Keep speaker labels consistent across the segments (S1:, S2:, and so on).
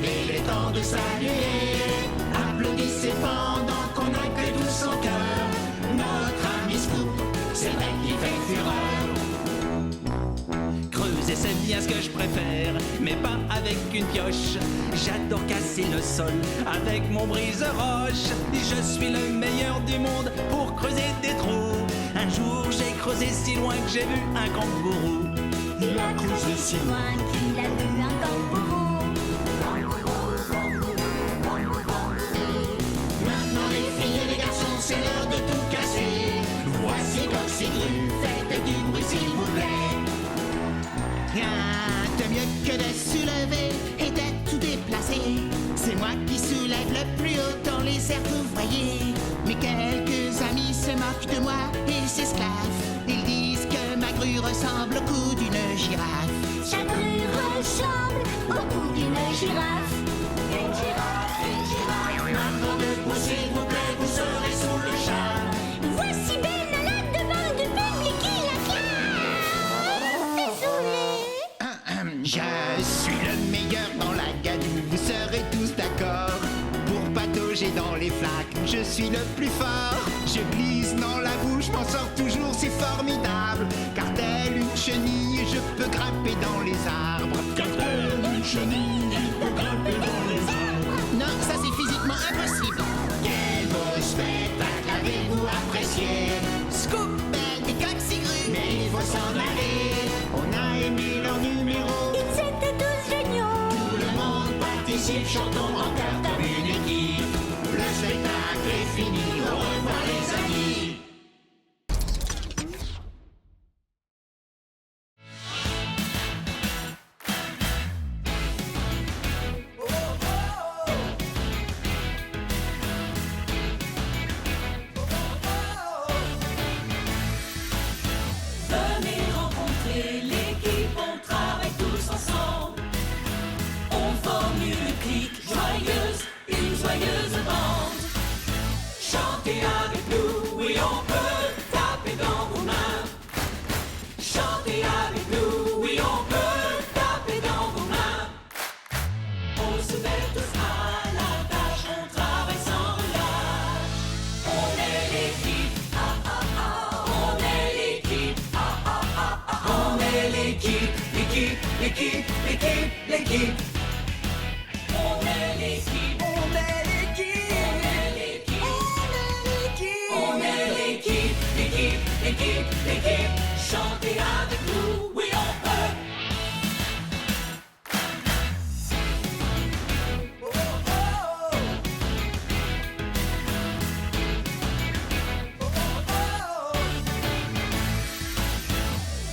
S1: il est temps de saluer. Applaudissez pendant qu'on accueille tous son cœur. Notre ami Scoop, c'est vrai qu'il fait fureur.
S2: Creuser c'est bien ce que je préfère, mais pas avec une pioche. J'adore casser le sol avec mon brise-roche. Je suis le meilleur du monde pour creuser des trous. Un jour j'ai creusé si loin que j'ai vu un kangourou.
S3: Il a creusé si loin qu'il a vu un kangourou.
S1: Maintenant les filles et les garçons, c'est l'heure de tout casser. Voici Goxygru, faites du bruit s'il vous plaît.
S4: Rien de mieux que de soulever et de tout déplacer. C'est moi qui soulève le plus haut dans les airs, vous voyez. Mais quelques amis se moquent de moi et s'esclaffent. Ils disent que ma grue ressemble au cou d'une girafe.
S3: Sa grue ressemble au cou d'une girafe. Une girafe, une girafe.
S1: Maintenant debout s'il vous plaît, vous serez sous le charme.
S3: Voici Ben à la demande du public qui l'acclame. Désolé.
S4: Je suis le meilleur dans la gadoue, vous serez tous d'accord. Pour patauger dans les flaques, je suis le plus fort. Je glisse dans la boue, je m'en sors toujours, c'est formidable. Car telle une chenille, je peux grimper dans les arbres.
S1: Car telle une chenille, il peut grimper dans les arbres.
S4: Non, ça c'est physiquement impossible.
S1: Quel beau spectacle avez-vous apprécié?
S4: Scoop, Ben et Goxygru.
S1: Mais il faut s'en aller. On a aimé leur numéro.
S3: Ils étaient tous géniaux.
S1: Tout le monde participe, chantons en chœur comme une équipe. Le spectacle est fini, au revoir les amis.
S5: Venez rencontrer l'équipe, on travaille tous ensemble. On forme une clique joyeuse, une joyeuse bande. Chantez avec nous, oui on peut taper dans vos mains. Chantez avec nous, oui on peut taper dans vos mains. On se met tous à la tâche, on travaille sans relâche. On est l'équipe, ah ah ah. On est l'équipe, ah ah ah ah. On est l'équipe, l'équipe, l'équipe, l'équipe, l'équipe. On est l'équipe, on est l'équipe, on est l'équipe, on est l'équipe, l'équipe, l'équipe, l'équipe. Chantez avec nous, oui on peut.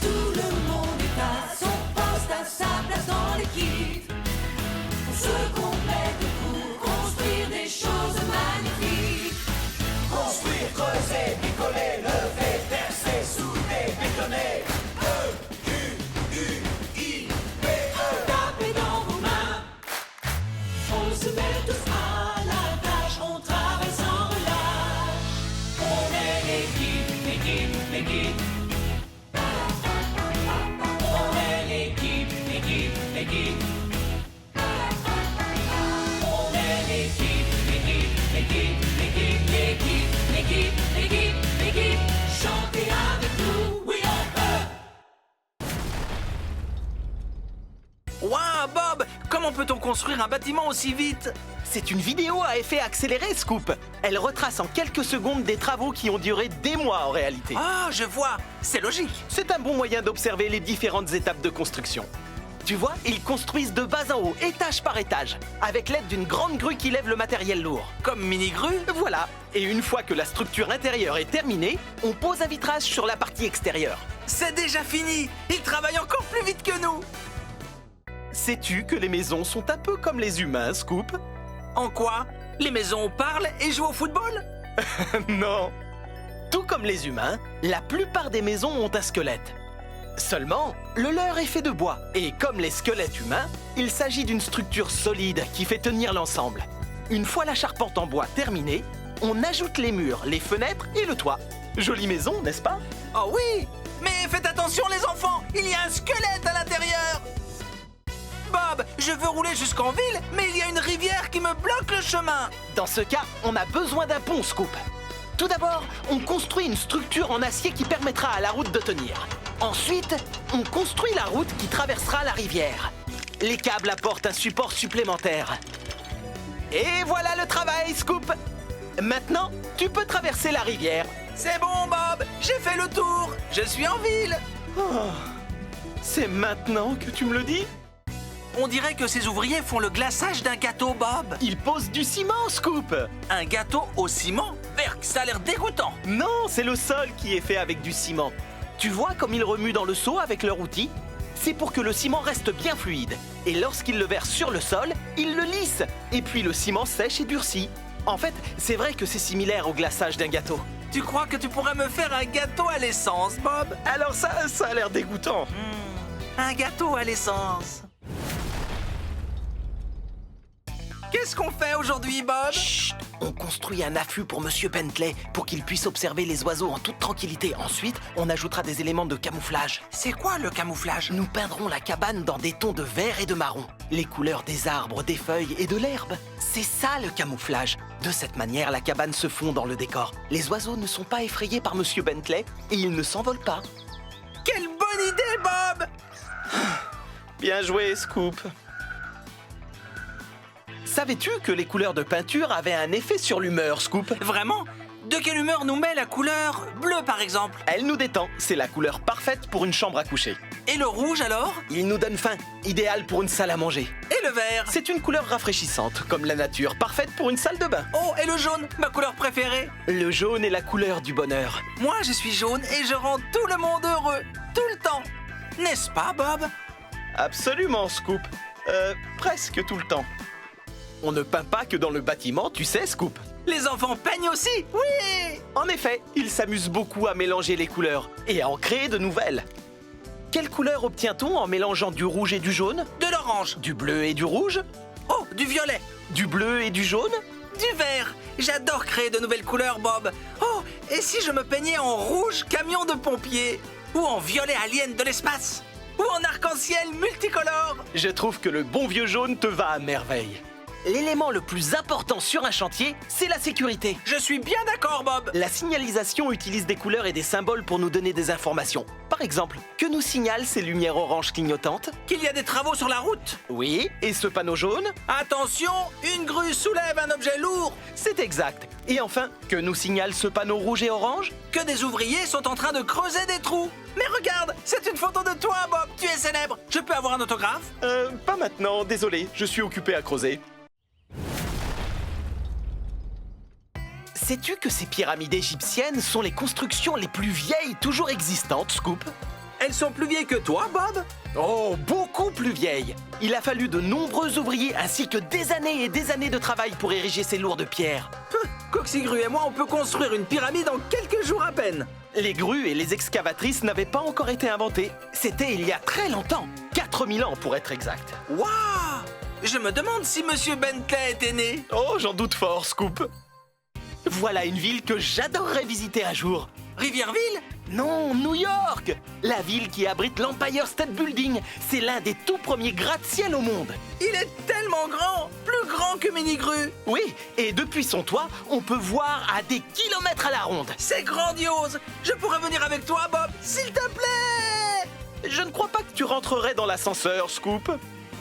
S5: Tout le monde est à son poste, à sa place dans l'équipe. On se complète pour construire des choses magnifiques.
S1: Construire, creuser, picoler, lever, percer, souder, bétonner.
S5: Tapez dans vos mains. On se met tous à la tâche, on travaille sans relâche. On est l'équipe, l'équipe, l'équipe. On est l'équipe, l'équipe, l'équipe. On est l'équipe, l'équipe, l'équipe, l'équipe, l'équipe, l'équipe, l'équipe, l'équipe. Chantez avec nous, oui on peut.
S2: Waouh, Bob! Comment peut-on construire un bâtiment aussi vite?
S6: C'est une vidéo à effet accéléré, Scoop. Elle retrace en quelques secondes des travaux qui ont duré des mois en réalité.
S2: Ah, je vois! C'est logique!
S6: C'est un bon moyen d'observer les différentes étapes de construction. Tu vois, ils construisent de bas en haut, étage par étage, avec l'aide d'une grande grue qui lève le matériel lourd.
S2: Comme mini-grue?
S6: Voilà. Et une fois que la structure intérieure est terminée, on pose un vitrage sur la partie extérieure.
S2: C'est déjà fini! Ils travaillent encore plus vite que nous!
S6: Sais-tu que les maisons sont un peu comme les humains, Scoop?
S2: En quoi? Les maisons parlent et jouent au football?
S6: Non. Tout comme les humains, la plupart des maisons ont un squelette. Seulement, le leur est fait de bois. Et comme les squelettes humains, il s'agit d'une structure solide qui fait tenir l'ensemble. Une fois la charpente en bois terminée, on ajoute les murs, les fenêtres et le toit. Jolie maison, n'est-ce pas?
S2: Oh oui! Mais faites attention les enfants! Il y a un squelette à l'intérieur! Bob, je veux rouler jusqu'en ville, mais il y a une rivière qui me bloque le chemin.
S6: Dans ce cas, on a besoin d'un pont, Scoop. Tout d'abord, on construit une structure en acier qui permettra à la route de tenir. Ensuite, on construit la route qui traversera la rivière. Les câbles apportent un support supplémentaire. Et voilà le travail, Scoop. Maintenant, tu peux traverser la rivière.
S2: C'est bon, Bob, j'ai fait le tour. Je suis en ville.
S6: Oh, c'est maintenant que tu me le dis?
S2: On dirait que ces ouvriers font le glaçage d'un gâteau, Bob.
S6: Ils posent du ciment, Scoop.
S2: Un gâteau au ciment? Berk, ça a l'air dégoûtant.
S6: Non, c'est le sol qui est fait avec du ciment. Tu vois comme ils remuent dans le seau avec leur outil? C'est pour que le ciment reste bien fluide. Et lorsqu'ils le versent sur le sol, ils le lissent. Et puis le ciment sèche et durcit. En fait, c'est vrai que c'est similaire au glaçage d'un gâteau.
S2: Tu crois que tu pourrais me faire un gâteau à l'essence, Bob?
S6: Alors ça a l'air dégoûtant.
S2: Un gâteau à l'essence. Qu'est-ce qu'on fait aujourd'hui, Bob?
S6: Chut! On construit un affût pour Monsieur Bentley pour qu'il puisse observer les oiseaux en toute tranquillité. Ensuite, on ajoutera des éléments de camouflage.
S2: C'est quoi le camouflage?
S6: Nous peindrons la cabane dans des tons de vert et de marron. Les couleurs des arbres, des feuilles et de l'herbe. C'est ça le camouflage. De cette manière, la cabane se fond dans le décor. Les oiseaux ne sont pas effrayés par Monsieur Bentley et ils ne s'envolent pas.
S2: Quelle bonne idée, Bob!
S6: Bien joué, Scoop. Savais-tu que les couleurs de peinture avaient un effet sur l'humeur, Scoop?
S2: Vraiment? De quelle humeur nous met la couleur bleue, par exemple?
S6: Elle nous détend. C'est la couleur parfaite pour une chambre à coucher.
S2: Et le rouge, alors?
S6: Il nous donne faim. Idéal pour une salle à manger.
S2: Et le vert?
S6: C'est une couleur rafraîchissante, comme la nature, parfaite pour une salle de bain.
S2: Oh, et le jaune, ma couleur préférée?
S6: Le jaune est la couleur du bonheur.
S2: Moi, je suis jaune et je rends tout le monde heureux, tout le temps. N'est-ce pas, Bob?
S6: Absolument, Scoop. Presque tout le temps. On ne peint pas que dans le bâtiment, tu sais, Scoop.
S2: Les enfants peignent aussi? Oui!
S6: En effet, ils s'amusent beaucoup à mélanger les couleurs et à en créer de nouvelles. Quelle couleur obtient-on en mélangeant du rouge et du jaune?
S2: De l'orange.
S6: Du bleu et du rouge?
S2: Oh, du violet.
S6: Du bleu et du jaune?
S2: Du vert. J'adore créer de nouvelles couleurs, Bob. Oh, et si je me peignais en rouge camion de pompier? Ou en violet alien de l'espace? Ou en arc-en-ciel multicolore?
S6: Je trouve que le bon vieux jaune te va à merveille. L'élément le plus important sur un chantier, c'est la sécurité.
S2: Je suis bien d'accord, Bob.
S6: La signalisation utilise des couleurs et des symboles pour nous donner des informations. Par exemple, que nous signalent ces lumières oranges clignotantes?
S2: Qu'il y a des travaux sur la route.
S6: Oui, et ce panneau jaune?
S2: Attention, une grue soulève un objet lourd.
S6: C'est exact. Et enfin, que nous signale ce panneau rouge et orange?
S2: Que des ouvriers sont en train de creuser des trous. Mais regarde, c'est une photo de toi, Bob. Tu es célèbre. Je peux avoir un autographe?
S6: Pas maintenant, désolé, je suis occupé à creuser. Sais-tu que ces pyramides égyptiennes sont les constructions les plus vieilles toujours existantes, Scoop?
S2: Elles sont plus vieilles que toi, Bob?
S6: Oh, beaucoup plus vieilles. Il a fallu de nombreux ouvriers ainsi que des années et des années de travail pour ériger ces lourdes pierres.
S2: Coxigru et moi, on peut construire une pyramide en quelques jours à peine.
S6: Les grues et les excavatrices n'avaient pas encore été inventées. C'était il y a très longtemps, 4000 ans pour être exact.
S2: Waouh! Je me demande si Monsieur Bentley était né.
S6: Oh, j'en doute fort, Scoop. Voilà une ville que j'adorerais visiter un jour.
S2: Rivièreville?
S6: Non, New York! La ville qui abrite l'Empire State Building. C'est l'un des tout premiers gratte-ciel au monde.
S2: Il est tellement grand, plus grand que Minigru.
S6: Oui, et depuis son toit, on peut voir à des kilomètres à la ronde.
S2: C'est grandiose. Je pourrais venir avec toi, Bob, s'il te plaît.
S6: Je ne crois pas que tu rentrerais dans l'ascenseur, Scoop.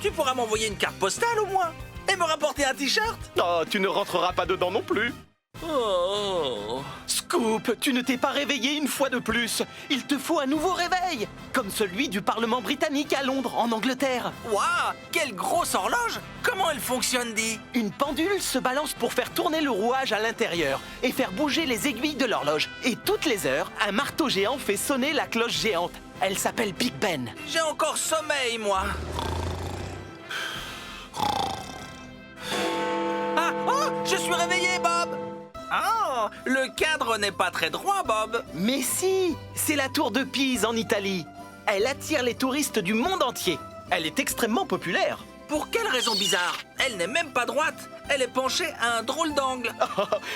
S2: Tu pourras m'envoyer une carte postale au moins et me rapporter un t-shirt.
S6: Oh, tu ne rentreras pas dedans non plus.
S2: Oh.
S6: Scoop, tu ne t'es pas réveillé une fois de plus. Il te faut un nouveau réveil, comme celui du Parlement britannique à Londres, en Angleterre.
S2: Waouh, quelle grosse horloge. Comment elle fonctionne, dit?
S6: Une pendule se balance pour faire tourner le rouage à l'intérieur et faire bouger les aiguilles de l'horloge. Et toutes les heures, un marteau géant fait sonner la cloche géante. Elle s'appelle Big Ben.
S2: J'ai encore sommeil, moi. Ah, oh, je suis réveillé, Bob. Ah, le cadre n'est pas très droit, Bob.
S6: Mais si, c'est la tour de Pise en Italie. Elle attire les touristes du monde entier. Elle est extrêmement populaire.
S2: Pour quelle raison bizarre? Elle n'est même pas droite. Elle est penchée à un drôle d'angle.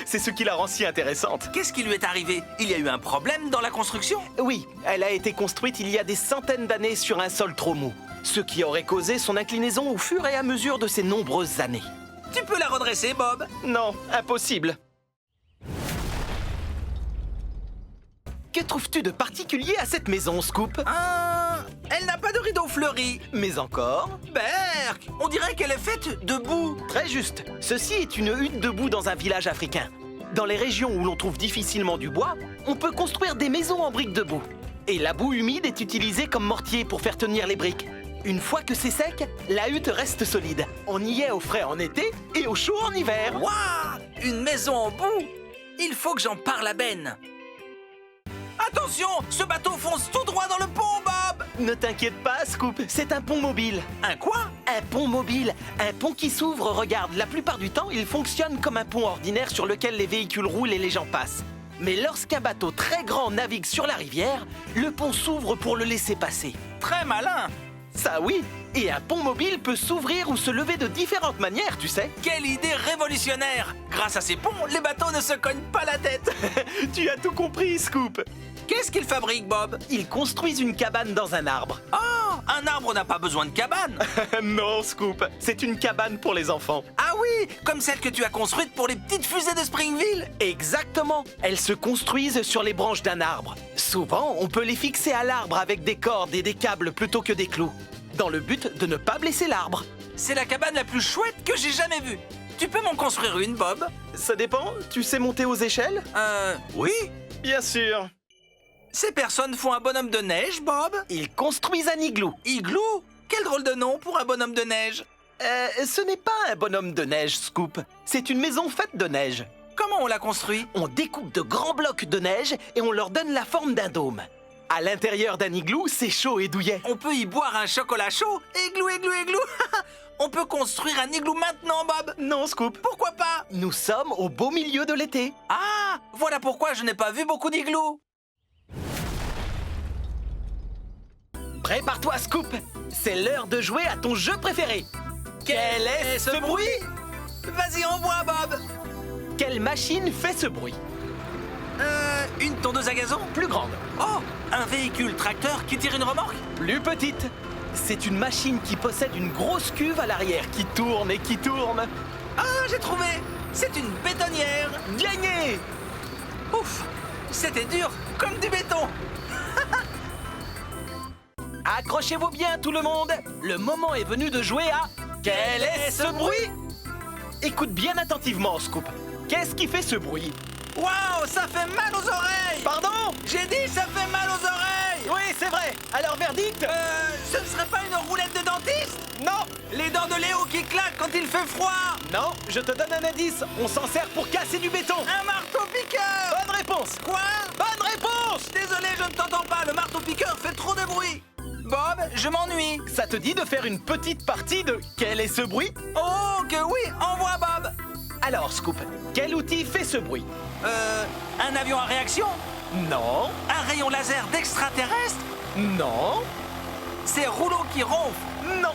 S6: C'est ce qui la rend si intéressante.
S2: Qu'est-ce qui lui est arrivé? Il y a eu un problème dans la construction?
S6: Oui, elle a été construite il y a des centaines d'années sur un sol trop mou. ce qui aurait causé son inclinaison au fur et à mesure de ses nombreuses années.
S2: Tu peux la redresser, Bob.
S6: Non, impossible. Que trouves-tu de particulier à cette maison, Scoop?
S2: Elle n'a pas de rideau fleuri.
S6: Mais encore?
S2: Berk, on dirait qu'elle est faite de boue.
S6: Très juste. Ceci est une hutte de boue dans un village africain. Dans les régions où l'on trouve difficilement du bois, on peut construire des maisons en briques de boue. Et la boue humide est utilisée comme mortier pour faire tenir les briques. Une fois que c'est sec, la hutte reste solide. On y est au frais en été et au chaud en hiver.
S2: Waouh! Une maison en boue. Il faut que j'en parle à Ben. Attention, ce bateau fonce tout droit dans le pont, Bob.
S6: Ne t'inquiète pas, Scoop, c'est un pont mobile.
S2: Un quoi?
S6: Un pont mobile, un pont qui s'ouvre, regarde, la plupart du temps, il fonctionne comme un pont ordinaire sur lequel les véhicules roulent et les gens passent. Mais lorsqu'un bateau très grand navigue sur la rivière, le pont s'ouvre pour le laisser passer.
S2: Très malin.
S6: Ça oui, et un pont mobile peut s'ouvrir ou se lever de différentes manières, tu sais.
S2: Quelle idée révolutionnaire! Grâce à ces ponts, les bateaux ne se cognent pas la tête.
S6: Tu as tout compris, Scoop.
S2: Qu'est-ce qu'ils fabriquent, Bob?
S6: Ils construisent une cabane dans un arbre.
S2: Oh, un arbre n'a pas besoin de cabane.
S6: Non, Scoop, c'est une cabane pour les enfants.
S2: Ah oui, comme celle que tu as construite pour les petites fusées de Springville.
S6: Exactement. Elles se construisent sur les branches d'un arbre. Souvent, on peut les fixer à l'arbre avec des cordes et des câbles plutôt que des clous, dans le but de ne pas blesser l'arbre.
S2: C'est la cabane la plus chouette que j'ai jamais vue. Tu peux m'en construire une, Bob?
S6: Ça dépend, tu sais monter aux échelles?
S2: Oui.
S6: Bien sûr.
S2: Ces personnes font un bonhomme de neige, Bob?
S6: Ils construisent un igloo.
S2: Igloo? Quel drôle de nom pour un bonhomme de neige.
S6: Ce n'est pas un bonhomme de neige, Scoop. C'est une maison faite de neige.
S2: Comment on l'a construit?
S6: On découpe de grands blocs de neige et on leur donne la forme d'un dôme. À l'intérieur d'un igloo, c'est chaud et douillet.
S2: On peut y boire un chocolat chaud? Igloo, igloo, igloo. On peut construire un igloo maintenant, Bob?
S6: Non, Scoop.
S2: Pourquoi pas?
S6: Nous sommes au beau milieu de l'été.
S2: Ah, voilà pourquoi je n'ai pas vu beaucoup d'igloos.
S6: Prépare-toi, Scoop. C'est l'heure de jouer à ton jeu préféré. Quel est ce bruit?
S2: Vas-y, envoie, Bob.
S6: Quelle machine fait ce bruit?
S2: Une tondeuse à gazon?
S6: Plus grande.
S2: Oh, un véhicule tracteur qui tire une remorque?
S6: Plus petite. C'est une machine qui possède une grosse cuve à l'arrière qui tourne et qui tourne.
S2: Ah, j'ai trouvé. C'est une bétonnière.
S6: Gagné!
S2: Ouf, c'était dur comme du béton.
S6: Accrochez-vous bien, tout le monde. Le moment est venu de jouer à Quel est ce bruit? Écoute bien attentivement, Scoop. Qu'est-ce qui fait ce bruit?
S2: Waouh, ça fait mal aux oreilles.
S6: Pardon?
S2: J'ai dit ça fait mal aux oreilles.
S6: Oui, c'est vrai. Alors, verdict?
S2: Ce ne serait pas une roulette de dentiste?
S6: Non.
S2: Les dents de Léo qui claquent quand il fait froid?
S6: Non, je te donne un indice. On s'en sert pour casser du béton.
S2: Un marteau-piqueur.
S6: Bonne réponse.
S2: Quoi?
S6: Bonne réponse.
S2: Désolé, je ne t'entends pas. Le marteau-piqueur fait trop de bruit. Bob, je m'ennuie.
S6: Ça te dit de faire une petite partie de Quel est ce bruit?
S2: Oh, que oui, envoie, Bob.
S6: Alors, Scoop, quel outil fait ce bruit?
S2: Un avion à réaction?
S6: Non.
S2: Un rayon laser d'extraterrestre?
S6: Non.
S2: Ces rouleaux qui ronflent?
S6: Non.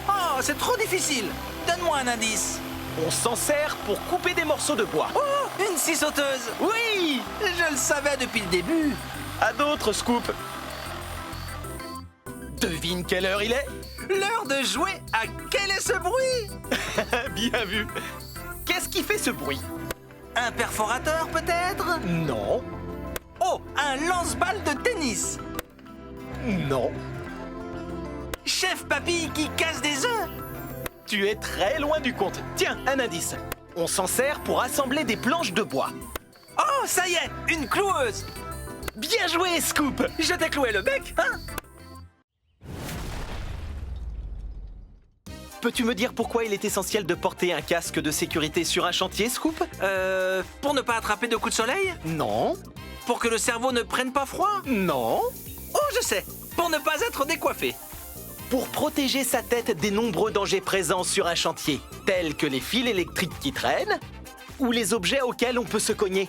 S2: Oh, c'est trop difficile. Donne-moi un indice.
S6: On s'en sert pour couper des morceaux de bois.
S2: Oh, une scie sauteuse.
S6: Oui.
S2: Je le savais depuis le début.
S6: À d'autres, Scoop. Devine quelle heure il est?
S2: L'heure de jouer à Quel est ce bruit?
S6: Bien vu. Qu'est-ce qui fait ce bruit?
S2: Un perforateur, peut-être?
S6: Non.
S2: Oh, un lance-balles de tennis.
S6: Non.
S2: Chef Papy qui casse des œufs.
S6: Tu es très loin du compte. Tiens, un indice. On s'en sert pour assembler des planches de bois.
S2: Oh, ça y est, une cloueuse.
S6: Bien joué, Scoop.
S2: Je t'ai cloué le bec, hein?
S6: Peux-tu me dire pourquoi il est essentiel de porter un casque de sécurité sur un chantier, Scoop?
S2: Pour ne pas attraper de coups de soleil?
S6: Non.
S2: Pour que le cerveau ne prenne pas froid?
S6: Non.
S2: Oh, je sais. Pour ne pas être décoiffé.
S6: Pour protéger sa tête des nombreux dangers présents sur un chantier, tels que les fils électriques qui traînent ou les objets auxquels on peut se cogner.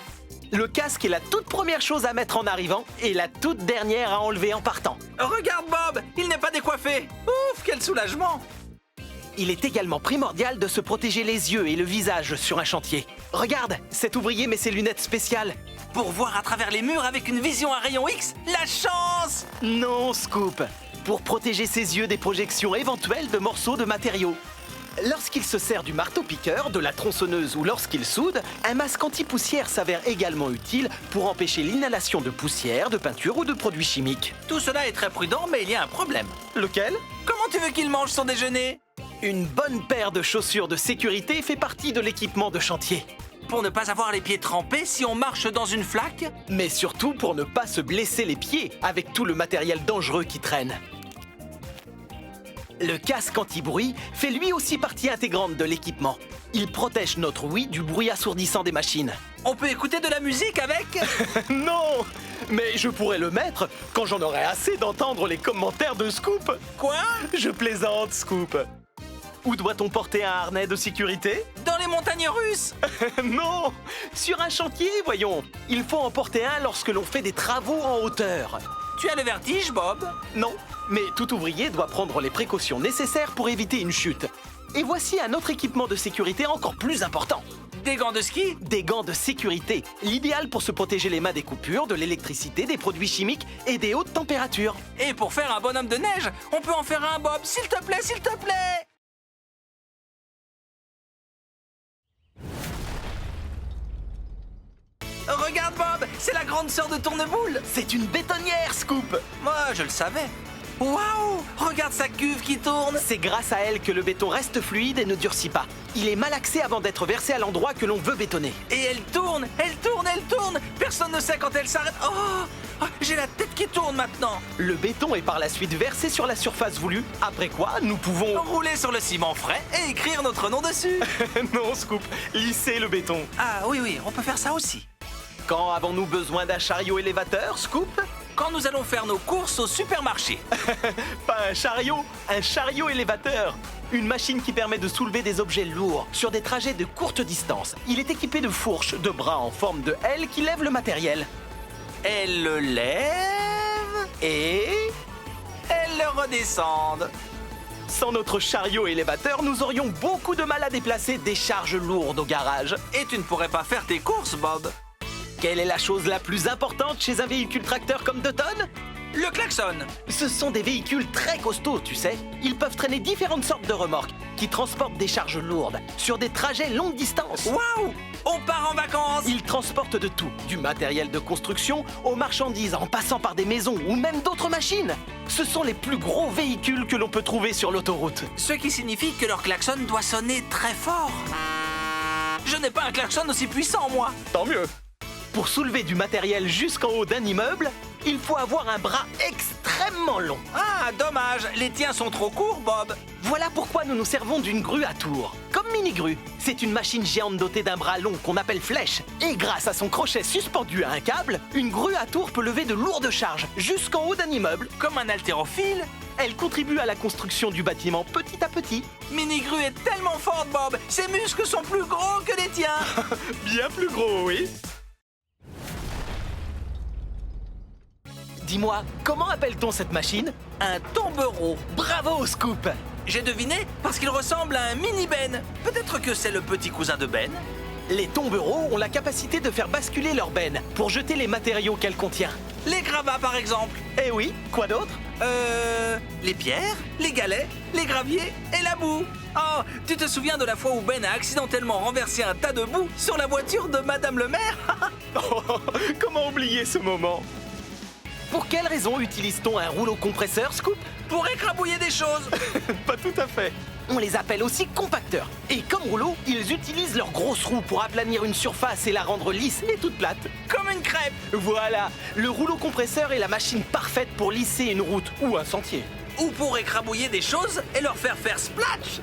S6: Le casque est la toute première chose à mettre en arrivant et la toute dernière à enlever en partant.
S2: Regarde Bob, il n'est pas décoiffé. Ouf, quel soulagement.
S6: Il est également primordial de se protéger les yeux et le visage sur un chantier. Regarde, cet ouvrier met ses lunettes spéciales.
S2: Pour voir à travers les murs avec une vision à rayon X, la chance!
S6: Non, Scoop. pour protéger ses yeux des projections éventuelles de morceaux de matériaux. Lorsqu'il se sert du marteau-piqueur, de la tronçonneuse ou lorsqu'il soude, un masque anti-poussière s'avère également utile pour empêcher l'inhalation de poussière, de peinture ou de produits chimiques.
S2: Tout cela est très prudent, mais il y a un problème.
S6: Lequel?
S2: Comment tu veux qu'il mange son déjeuner?
S6: Une bonne paire de chaussures de sécurité fait partie de l'équipement de chantier.
S2: Pour ne pas avoir les pieds trempés si on marche dans une flaque?
S6: Mais surtout pour ne pas se blesser les pieds avec tout le matériel dangereux qui traîne. Le casque anti-bruit fait lui aussi partie intégrante de l'équipement. Il protège notre ouïe du bruit assourdissant des machines.
S2: On peut écouter de la musique avec?
S6: Non! Mais je pourrais le mettre quand j'en aurai assez d'entendre les commentaires de Scoop.
S2: Quoi?
S6: Je plaisante, Scoop. Où doit-on porter un harnais de sécurité?
S2: Dans les montagnes russes?
S6: Non! Sur un chantier, voyons. Il faut en porter un lorsque l'on fait des travaux en hauteur.
S2: Tu as le vertige, Bob?
S6: Non, mais tout ouvrier doit prendre les précautions nécessaires pour éviter une chute. Et voici un autre équipement de sécurité encore plus important.
S2: Des gants de ski?
S6: Des gants de sécurité, l'idéal pour se protéger les mains des coupures, de l'électricité, des produits chimiques et des hautes températures.
S2: Et pour faire un bonhomme de neige, on peut en faire un, Bob, s'il te plaît, s'il te plaît! Regarde, Bob, c'est la grande sœur de Tourneboule.
S6: C'est une bétonnière, Scoop.
S2: Moi, je le savais. Waouh! Regarde sa cuve qui tourne.
S6: C'est grâce à elle que le béton reste fluide et ne durcit pas. Il est malaxé avant d'être versé à l'endroit que l'on veut bétonner.
S2: Et elle tourne, elle tourne, elle tourne. Personne ne sait quand elle s'arrête. Oh, j'ai la tête qui tourne maintenant.
S6: Le béton est par la suite versé sur la surface voulue, après quoi nous pouvons...
S2: Rouler sur le ciment frais et écrire notre nom dessus.
S6: Non, Scoop, lisser le béton.
S2: Ah oui, on peut faire ça aussi.
S6: Quand avons-nous besoin d'un chariot élévateur, Scoop?
S2: Quand nous allons faire nos courses au supermarché.
S6: Pas un chariot élévateur. Une machine qui permet de soulever des objets lourds sur des trajets de courte distance. Il est équipé de fourches, de bras en forme de L qui lèvent le matériel.
S2: Elle le lève
S6: Et...
S2: elle le redescend.
S6: sans notre chariot élévateur, nous aurions beaucoup de mal à déplacer des charges lourdes au garage.
S2: Et tu ne pourrais pas faire tes courses, Bob.
S6: Quelle est la chose la plus importante chez un véhicule tracteur comme 2 tonnes?
S2: Le klaxon.
S6: Ce sont des véhicules très costauds, tu sais. Ils peuvent traîner différentes sortes de remorques qui transportent des charges lourdes sur des trajets longue distance.
S2: Waouh! On part en vacances.
S6: Ils transportent de tout, du matériel de construction aux marchandises en passant par des maisons ou même d'autres machines. Ce sont les plus gros véhicules que l'on peut trouver sur l'autoroute.
S2: Ce qui signifie que leur klaxon doit sonner très fort. Je n'ai pas un klaxon aussi puissant, moi.
S6: Tant mieux. Pour soulever du matériel jusqu'en haut d'un immeuble, il faut avoir un bras extrêmement long.
S2: Ah, dommage, les tiens sont trop courts, Bob.
S6: Voilà pourquoi nous nous servons d'une grue à tour. Comme mini-grue, c'est une machine géante dotée d'un bras long qu'on appelle flèche. Et grâce à son crochet suspendu à un câble, une grue à tour peut lever de lourdes charges jusqu'en haut d'un immeuble.
S2: Comme un haltérophile.
S6: Elle contribue à la construction du bâtiment petit à petit.
S2: Mini-grue est tellement forte, Bob. Ses muscles sont plus gros que les tiens.
S6: Bien plus gros, oui. Dis-moi, comment appelle-t-on cette machine?
S2: Un tombereau.
S6: Bravo, Scoop!
S2: J'ai deviné parce qu'il ressemble à un mini-Ben. Peut-être que c'est le petit cousin de Ben.
S6: Les tombereaux ont la capacité de faire basculer leur benne pour jeter les matériaux qu'elle contient.
S2: Les gravats, par exemple.
S6: Eh oui, quoi d'autre?
S2: Les pierres, les galets, les graviers et la boue. Oh, tu te souviens de la fois où Ben a accidentellement renversé un tas de boue sur la voiture de Madame le maire?
S6: Oh, comment oublier ce moment? Pour quelle raison utilise-t-on un rouleau compresseur, Scoop?
S2: Pour écrabouiller des choses.
S6: Pas tout à fait. On les appelle aussi compacteurs. Et comme rouleau, ils utilisent leurs grosses roues pour aplanir une surface et la rendre lisse et toute plate.
S2: Comme une crêpe.
S6: Voilà, le rouleau compresseur est la machine parfaite pour lisser une route ou un sentier.
S2: Ou pour écrabouiller des choses et leur faire splash.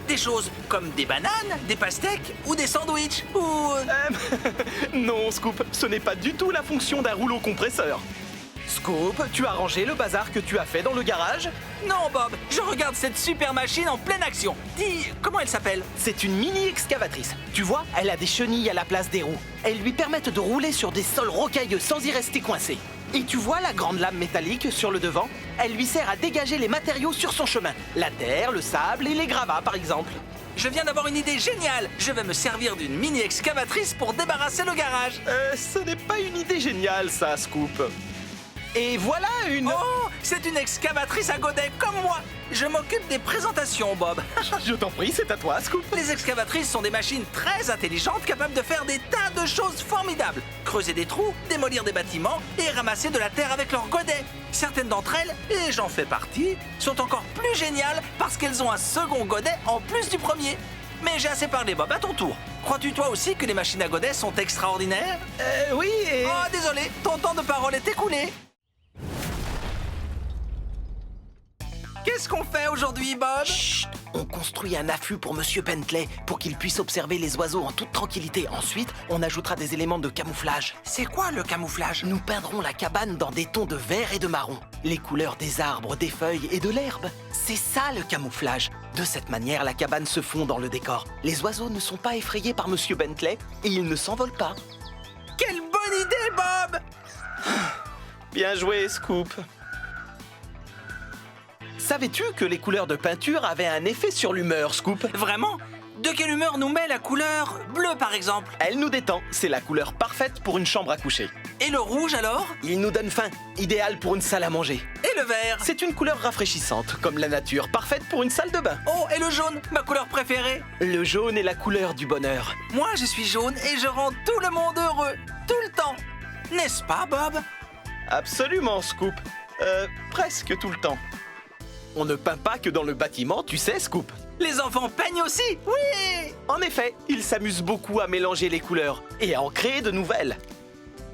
S2: Des choses comme des bananes, des pastèques ou des sandwichs ou...
S6: Non, Scoop, ce n'est pas du tout la fonction d'un rouleau compresseur. Scoop, tu as rangé le bazar que tu as fait dans le garage?
S2: Non, Bob, je regarde cette super machine en pleine action. Dis, comment elle s'appelle?
S6: C'est une mini-excavatrice. Tu vois, elle a des chenilles à la place des roues. Elles lui permettent de rouler sur des sols rocailleux sans y rester coincé. Et tu vois la grande lame métallique sur le devant? Elle lui sert à dégager les matériaux sur son chemin. La terre, le sable et les gravats, par exemple.
S2: Je viens d'avoir une idée géniale. Je vais me servir d'une mini-excavatrice pour débarrasser le garage.
S6: Ce n'est pas une idée géniale, ça, Scoop. Et voilà une...
S2: Oh, c'est une excavatrice à godets comme moi. Je m'occupe des présentations, Bob.
S6: Je t'en prie, c'est à toi, Scoop.
S2: Les excavatrices sont des machines très intelligentes capables de faire des tas de choses formidables. Creuser des trous, démolir des bâtiments et ramasser de la terre avec leurs godets. Certaines d'entre elles, et j'en fais partie, sont encore plus géniales parce qu'elles ont un second godet en plus du premier. Mais j'ai assez parlé, Bob, à ton tour. Crois-tu toi aussi que les machines à godets sont extraordinaires?
S6: Oui, et...
S2: Oh, désolé, ton temps de parole est écoulé. Qu'est-ce qu'on fait aujourd'hui, Bob?
S6: Chut, on construit un affût pour Monsieur Bentley pour qu'il puisse observer les oiseaux en toute tranquillité. Ensuite, on ajoutera des éléments de camouflage.
S2: C'est quoi le camouflage?
S6: Nous peindrons la cabane dans des tons de vert et de marron. Les couleurs des arbres, des feuilles et de l'herbe. C'est ça le camouflage. De cette manière, la cabane se fond dans le décor. Les oiseaux ne sont pas effrayés par Monsieur Bentley et ils ne s'envolent pas.
S2: Quelle bonne idée, Bob!
S6: Bien joué, Scoop. Savais-tu que les couleurs de peinture avaient un effet sur l'humeur, Scoop?
S2: Vraiment? De quelle humeur nous met la couleur bleue, par exemple?
S6: Elle nous détend. C'est la couleur parfaite pour une chambre à coucher.
S2: Et le rouge, alors?
S6: Il nous donne faim. Idéal pour une salle à manger.
S2: Et le vert?
S6: C'est une couleur rafraîchissante, comme la nature, parfaite pour une salle de bain.
S2: Oh, et le jaune, ma couleur préférée?
S6: Le jaune est la couleur du bonheur.
S2: Moi, je suis jaune et je rends tout le monde heureux, tout le temps. N'est-ce pas, Bob?
S6: Absolument, Scoop. Presque tout le temps. On ne peint pas que dans le bâtiment, tu sais, Scoop.
S2: Les enfants peignent aussi? Oui!
S6: En effet, ils s'amusent beaucoup à mélanger les couleurs et à en créer de nouvelles.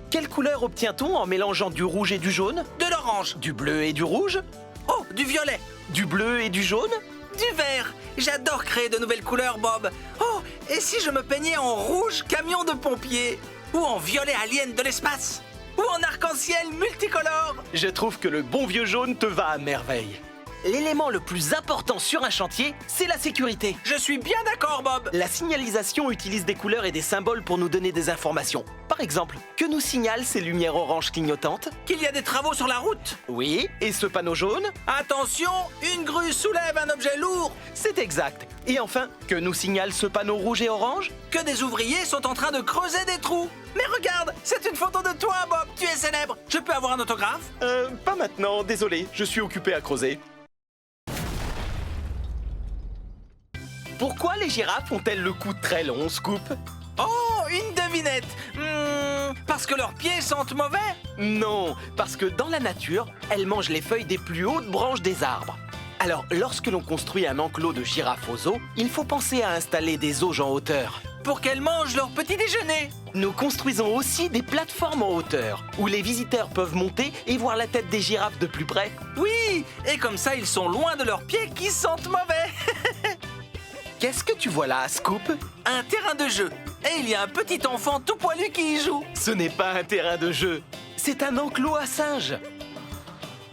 S6: Quelle couleur obtient-on en mélangeant du rouge et du jaune?
S2: De l'orange.
S6: Du bleu et du rouge?
S2: Oh, du violet.
S6: Du bleu et du jaune?
S2: Du vert. J'adore créer de nouvelles couleurs, Bob. Oh, et si je me peignais en rouge camion de pompiers? Ou en violet alien de l'espace? Ou en arc-en-ciel multicolore?
S6: Je trouve que le bon vieux jaune te va à merveille. L'élément le plus important sur un chantier, c'est la sécurité.
S2: Je suis bien d'accord, Bob.
S6: La signalisation utilise des couleurs et des symboles pour nous donner des informations. Par exemple, que nous signalent ces lumières oranges clignotantes?
S2: Qu'il y a des travaux sur la route.
S6: Oui, et ce panneau jaune?
S2: Attention, une grue soulève un objet lourd.
S6: C'est exact. Et enfin, que nous signale ce panneau rouge et orange?
S2: Que des ouvriers sont en train de creuser des trous. Mais regarde, c'est une photo de toi, Bob. Tu es célèbre. Je peux avoir un autographe?
S6: Pas maintenant, désolé, je suis occupé à creuser. Pourquoi les girafes ont-elles le cou très long, Scoop?
S2: Oh, une devinette. Parce que leurs pieds sentent mauvais?
S6: Non, parce que dans la nature, elles mangent les feuilles des plus hautes branches des arbres. Alors, lorsque l'on construit un enclos de girafes aux os, il faut penser à installer des auges en hauteur.
S2: Pour qu'elles mangent leur petit déjeuner.
S6: Nous construisons aussi des plateformes en hauteur, où les visiteurs peuvent monter et voir la tête des girafes de plus près.
S2: Oui, et comme ça, ils sont loin de leurs pieds qui sentent mauvais.
S6: Qu'est-ce que tu vois là, Scoop?
S2: Un terrain de jeu. Et il y a un petit enfant tout poilu qui y joue.
S6: Ce n'est pas un terrain de jeu, c'est un enclos à singes.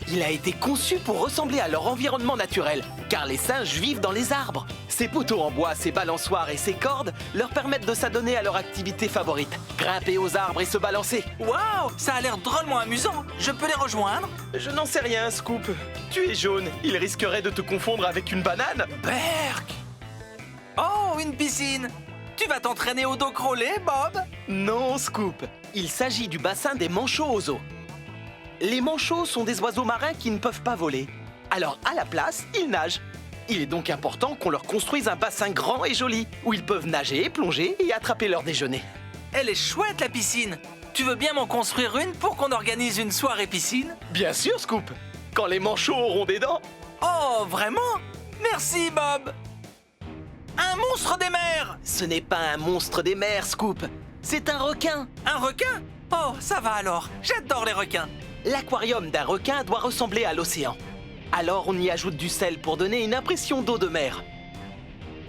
S6: Il a été conçu pour ressembler à leur environnement naturel, car les singes vivent dans les arbres. Ces poteaux en bois, ces balançoires et ces cordes leur permettent de s'adonner à leur activité favorite, grimper aux arbres et se balancer.
S2: Waouh, ça a l'air drôlement amusant. Je peux les rejoindre?
S6: Je n'en sais rien, Scoop. Tu es jaune, il risquerait de te confondre avec une banane.
S2: Berk! Oh, une piscine. Tu vas t'entraîner au dos crawlé, Bob?
S6: Non, Scoop. Il s'agit du bassin des manchots aux eaux. Les manchots sont des oiseaux marins qui ne peuvent pas voler. Alors, à la place, ils nagent. Il est donc important qu'on leur construise un bassin grand et joli, où ils peuvent nager, plonger et attraper leur déjeuner.
S2: Elle est chouette, la piscine. Tu veux bien m'en construire une pour qu'on organise une soirée piscine?
S6: Bien sûr, Scoop. Quand les manchots auront des dents.
S2: Oh, vraiment? Merci, Bob. Un monstre des mers!
S6: Ce n'est pas un monstre des mers, Scoop. C'est un requin.
S2: Un requin? Oh, ça va alors. J'adore les requins.
S6: L'aquarium d'un requin doit ressembler à l'océan. Alors on y ajoute du sel pour donner une impression d'eau de mer.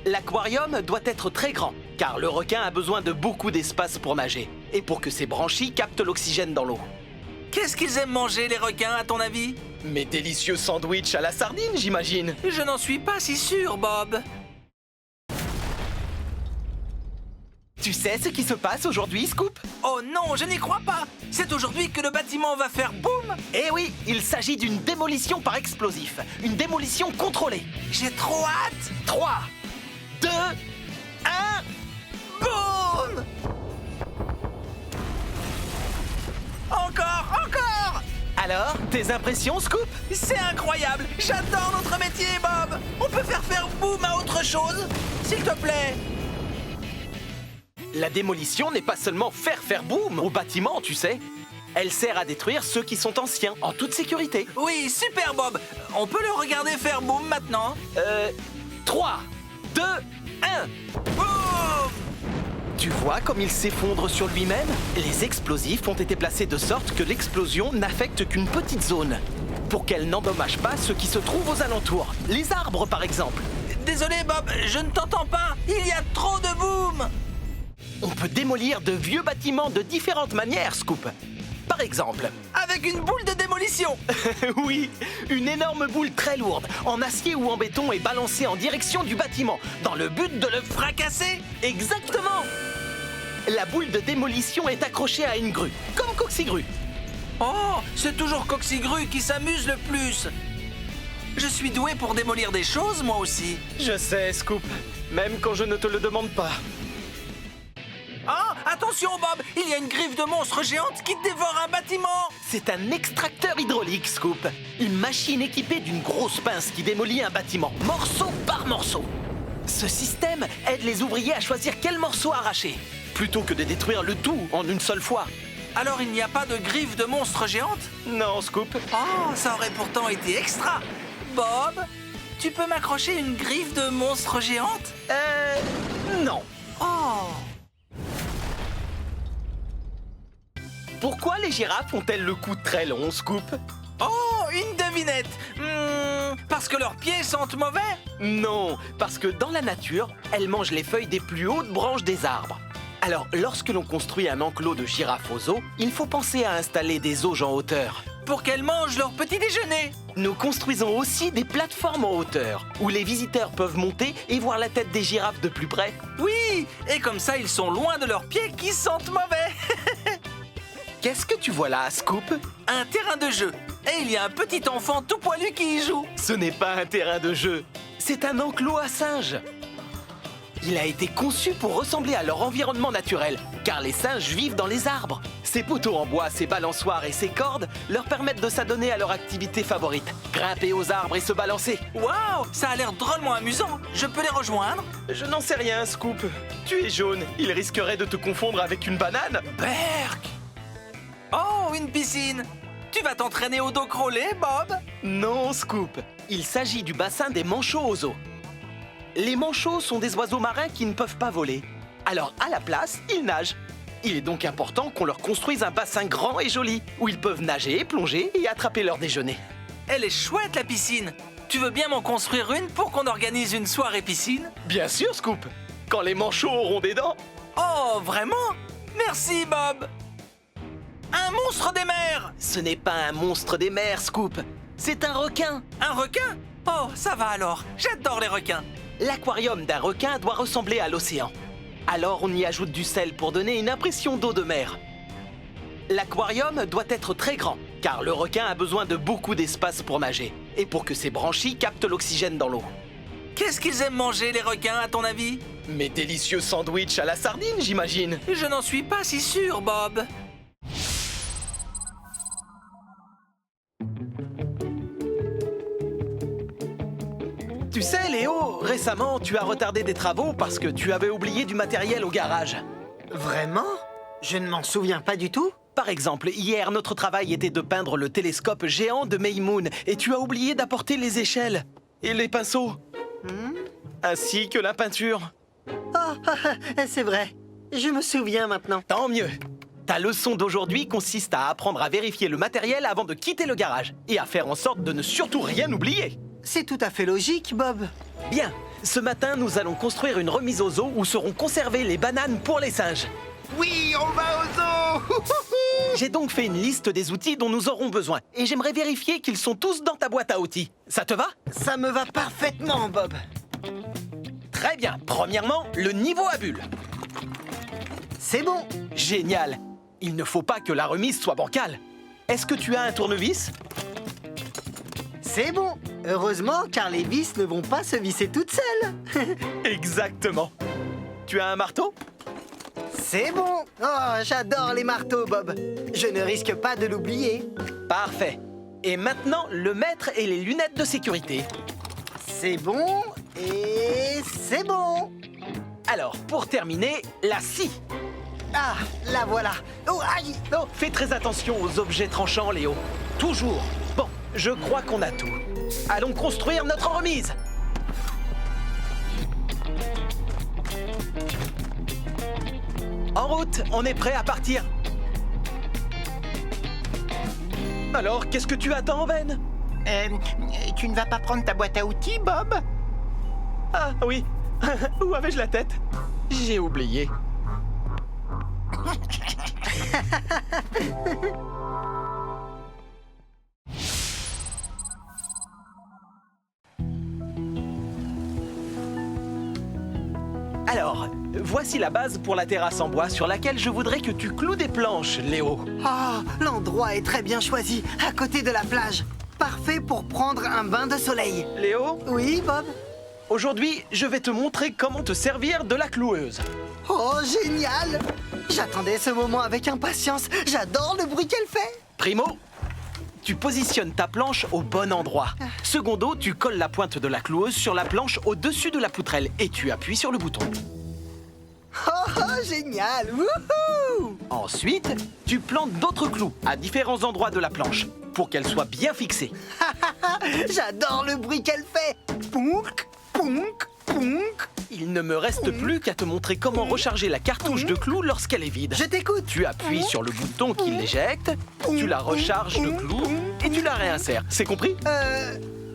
S6: L'aquarium doit être très grand, car le requin a besoin de beaucoup d'espace pour nager, et pour que ses branchies captent l'oxygène dans l'eau.
S2: Qu'est-ce qu'ils aiment manger, les requins, à ton avis?
S6: Mes délicieux sandwichs à la sardine, j'imagine.
S2: Je n'en suis pas si sûr, Bob.
S6: Tu sais ce qui se passe aujourd'hui, Scoop?
S2: Oh non, je n'y crois pas. C'est aujourd'hui que le bâtiment va faire boum.
S6: Eh oui, il s'agit d'une démolition par explosif. Une démolition contrôlée.
S2: J'ai trop hâte.
S6: 3, 2, 1...
S2: Boum! Encore, encore!
S6: Alors, tes impressions, Scoop?
S2: C'est incroyable. J'adore notre métier, Bob. On peut faire boum à autre chose, s'il te plaît.
S6: La démolition n'est pas seulement faire boum au bâtiment, tu sais. Elle sert à détruire ceux qui sont anciens, en toute sécurité.
S2: Oui, super, Bob. On peut le regarder faire boum maintenant.
S6: 3, 2, 1.
S2: Boum!
S6: Tu vois comme il s'effondre sur lui-même? Les explosifs ont été placés de sorte que l'explosion n'affecte qu'une petite zone, pour qu'elle n'endommage pas ceux qui se trouvent aux alentours. Les arbres, par exemple.
S2: Désolé, Bob, je ne t'entends pas. Il y a trop de boum.
S6: On peut démolir de vieux bâtiments de différentes manières, Scoop. Par exemple,
S2: Avec une boule de démolition.
S6: oui, une énorme boule très lourde, en acier ou en béton, est balancée en direction du bâtiment, dans le but de le
S2: Fracasser.
S6: Exactement! La boule de démolition est accrochée à une grue, comme Coxigru.
S2: Oh, c'est toujours Coxigru qui s'amuse le plus. Je suis doué pour démolir des choses, moi aussi.
S6: Je sais, Scoop, même quand je ne te le demande pas.
S2: Ah, attention, Bob, il y a une griffe de monstre géante qui dévore un bâtiment.
S6: C'est un extracteur hydraulique, Scoop. Une machine équipée d'une grosse pince qui démolit un bâtiment, morceau par morceau. Ce système aide les ouvriers à choisir quel morceau arracher, plutôt que de détruire le tout en une seule fois.
S2: Alors il n'y a pas de griffe de monstre géante?
S6: Non, Scoop.
S2: Oh, ça aurait pourtant été extra. Bob, tu peux m'accrocher une griffe de monstre géante?
S6: Non.
S2: Oh.
S6: Pourquoi les girafes ont-elles le cou très long, Scoop?
S2: Oh, une devinette. Parce que leurs pieds sentent mauvais?
S6: Non, parce que dans la nature, elles mangent les feuilles des plus hautes branches des arbres. Alors, lorsque l'on construit un enclos de girafes aux os, il faut penser à installer des auges en hauteur.
S2: Pour qu'elles mangent leur petit déjeuner.
S6: Nous construisons aussi des plateformes en hauteur, où les visiteurs peuvent monter et voir la tête des girafes de plus près.
S2: Oui, et comme ça ils sont loin de leurs pieds qui sentent mauvais.
S6: Qu'est-ce que tu vois là, Scoop?
S2: Un terrain de jeu. Et il y a un petit enfant tout poilu qui y joue.
S6: Ce n'est pas un terrain de jeu, c'est un enclos à singes. Il a été conçu pour ressembler à leur environnement naturel, car les singes vivent dans les arbres. Ces poteaux en bois, ces balançoires et ces cordes leur permettent de s'adonner à leur activité favorite, grimper aux arbres et se balancer.
S2: Waouh, ça a l'air drôlement amusant. Je peux les rejoindre?
S6: Je n'en sais rien, Scoop. Tu es jaune, il risquerait de te confondre avec une banane.
S2: Berk! Oh, une piscine. Tu vas t'entraîner au dos crawlé, Bob?
S6: Non, Scoop. Il s'agit du bassin des manchots aux eaux. Les manchots sont des oiseaux marins qui ne peuvent pas voler. Alors, à la place, ils nagent. Il est donc important qu'on leur construise un bassin grand et joli, où ils peuvent nager, plonger et attraper leur déjeuner.
S2: Elle est chouette, la piscine. Tu veux bien m'en construire une pour qu'on organise une soirée piscine?
S6: Bien sûr, Scoop. Quand les manchots auront des dents.
S2: Oh, vraiment? Merci, Bob. Un monstre des mers!
S6: Ce n'est pas un monstre des mers, Scoop. C'est un requin.
S2: Un requin? Oh, ça va alors. J'adore les requins.
S6: L'aquarium d'un requin doit ressembler à l'océan. Alors on y ajoute du sel pour donner une impression d'eau de mer. L'aquarium doit être très grand, car le requin a besoin de beaucoup d'espace pour nager, et pour que ses branchies captent l'oxygène dans l'eau.
S2: Qu'est-ce qu'ils aiment manger, les requins, à ton avis?
S6: Mes délicieux sandwichs à la sardine, j'imagine.
S2: Je n'en suis pas si sûr, Bob.
S6: Tu sais, Léo, récemment, tu as retardé des travaux parce que tu avais oublié du matériel au garage.
S7: Vraiment? Je ne m'en souviens pas du tout.
S6: Par exemple, hier, notre travail était de peindre le télescope géant de Maymoon et tu as oublié d'apporter les échelles et les pinceaux, ainsi que la peinture.
S7: Oh, c'est vrai. Je me souviens maintenant.
S6: Tant mieux. Ta leçon d'aujourd'hui consiste à apprendre à vérifier le matériel avant de quitter le garage et à faire en sorte de ne surtout rien oublier.
S7: C'est tout à fait logique, Bob.
S6: Bien, ce matin, nous allons construire une remise aux eaux où seront conservées les bananes pour les singes.
S4: Oui, on va aux eaux.
S6: J'ai donc fait une liste des outils dont nous aurons besoin et j'aimerais vérifier qu'ils sont tous dans ta boîte à outils. Ça te va?
S7: Ça me va parfaitement, Bob.
S6: Très bien. Premièrement, le niveau à bulles.
S7: C'est bon.
S6: Génial. Il ne faut pas que la remise soit bancale. Est-ce que tu as un tournevis?
S7: C'est bon. Heureusement, car les vis ne vont pas se visser toutes seules.
S6: Exactement. Tu as un marteau?
S7: C'est bon. Oh, j'adore les marteaux, Bob. Je ne risque pas de l'oublier.
S6: Parfait. Et maintenant, le maître et les lunettes de sécurité.
S7: C'est bon et c'est bon.
S6: Alors, pour terminer, la scie.
S7: Ah, la voilà. Oh, aïe.
S6: Oh, fais très attention aux objets tranchants, Léo. Toujours. Bon, je crois qu'on a tout. Allons construire notre remise. En route, on est prêt à partir. Alors, qu'est-ce que tu attends, Ben?
S4: Tu ne vas pas prendre ta boîte à outils, Bob?
S6: Ah oui, où avais-je la tête? J'ai oublié. Alors, voici la base pour la terrasse en bois sur laquelle je voudrais que tu cloues des planches, Léo.
S7: Ah, l'endroit est très bien choisi, à côté de la plage. Parfait pour prendre un bain de soleil.
S6: Léo,
S7: Oui, Bob?
S6: aujourd'hui, je vais te montrer comment te servir de la cloueuse.
S7: Oh, génial! J'attendais ce moment avec impatience. J'adore le bruit qu'elle fait.
S6: Primo, tu positionnes ta planche au bon endroit. Secondo, tu colles la pointe de la cloueuse sur la planche au-dessus de la poutrelle et tu appuies sur le bouton.
S7: Oh, génial! Wouhou!
S6: Ensuite, tu plantes d'autres clous à différents endroits de la planche pour qu'elle soit bien fixée.
S7: J'adore le bruit qu'elle fait. Pounk, pounk, pounk.
S6: Il ne me reste plus qu'à te montrer comment recharger la cartouche de clous lorsqu'elle est vide.
S7: Je t'écoute.
S6: Tu appuies sur le bouton qui l'éjecte, tu la recharges de clous et tu la réinsères. C'est compris?